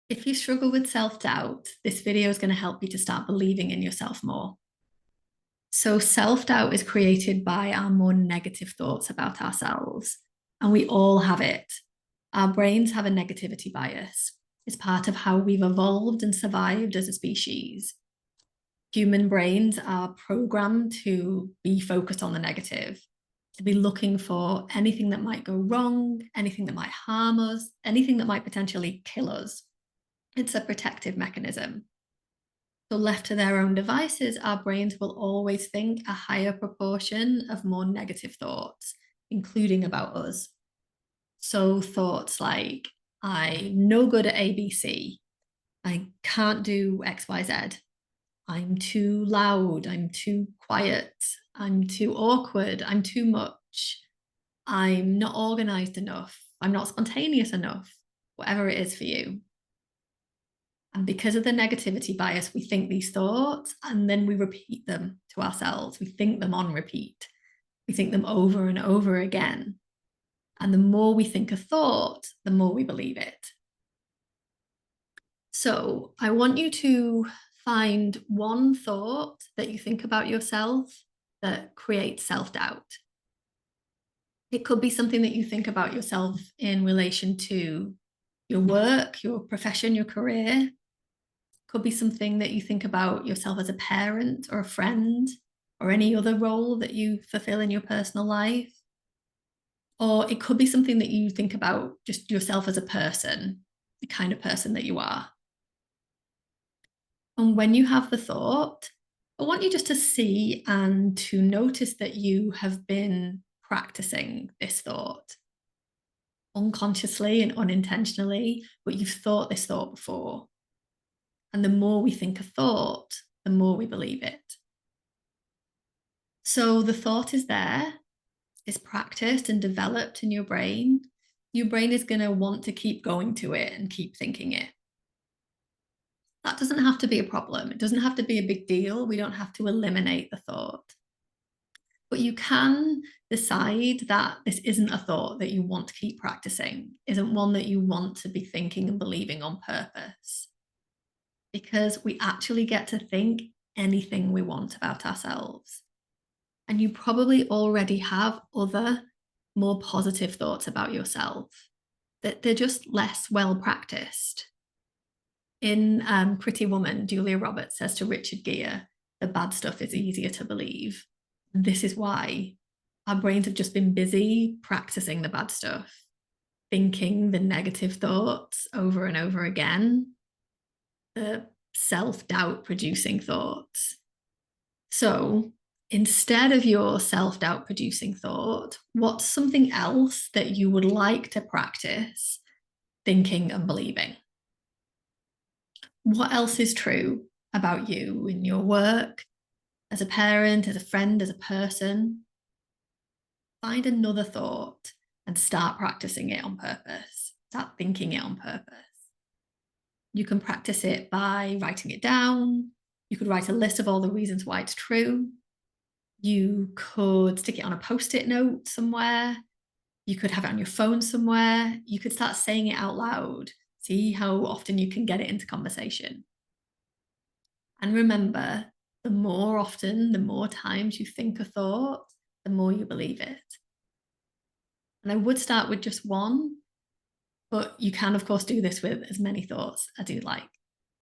If you struggle with self-doubt, this video is going to help you to start believing in yourself more. So, self-doubt is created by our more negative thoughts about ourselves, and we all have it. Our brains have a negativity bias. It's part of how we've evolved and survived as a species. Human brains are programmed to be focused on the negative, to be looking for anything that might go wrong, anything that might harm us, anything that might potentially kill us. It's a protective mechanism. So, left to their own devices, our brains will always think a higher proportion of more negative thoughts, including about us. So, thoughts like, I'm no good at ABC, I can't do XYZ, I'm too loud, I'm too quiet, I'm too awkward, I'm too much, I'm not organized enough, I'm not spontaneous enough, whatever it is for you. And because of the negativity bias, we think these thoughts and then we repeat them to ourselves. We think them on repeat. We think them over and over again. And the more we think a thought, the more we believe it. So I want you to find one thought that you think about yourself that creates self-doubt. It could be something that you think about yourself in relation to your work, your profession, your career. Could be something that you think about yourself as a parent or a friend or any other role that you fulfill in your personal life. Or it could be something that you think about just yourself as a person, the kind of person that you are. And when you have the thought, I want you just to see and to notice that you have been practicing this thought unconsciously and unintentionally, but you've thought this thought before. And the more we think a thought, the more we believe it. So the thought is there, it's practiced and developed in your brain. Your brain is going to want to keep going to it and keep thinking it. That doesn't have to be a problem. It doesn't have to be a big deal. We don't have to eliminate the thought. But you can decide that this isn't a thought that you want to keep practicing, isn't one that you want to be thinking and believing on purpose. Because we actually get to think anything we want about ourselves. And you probably already have other more positive thoughts about yourself, that they're just less well practiced. In Pretty Woman, Julia Roberts says to Richard Gere, the bad stuff is easier to believe. This is why our brains have just been busy practicing the bad stuff, thinking the negative thoughts over and over again, the self-doubt producing thoughts. So instead of your self-doubt producing thought, what's something else that you would like to practice thinking and believing? What else is true about you in your work, as a parent, as a friend, as a person? Find another thought and start practicing it on purpose. Start thinking it on purpose. You can practice it by writing it down. You could write a list of all the reasons why it's true. You could stick it on a post-it note somewhere. You could have it on your phone somewhere. You could start saying it out loud. See how often you can get it into conversation. And remember, the more often, the more times you think a thought, the more you believe it. And I would start with just one, but you can, of course, do this with as many thoughts as you like.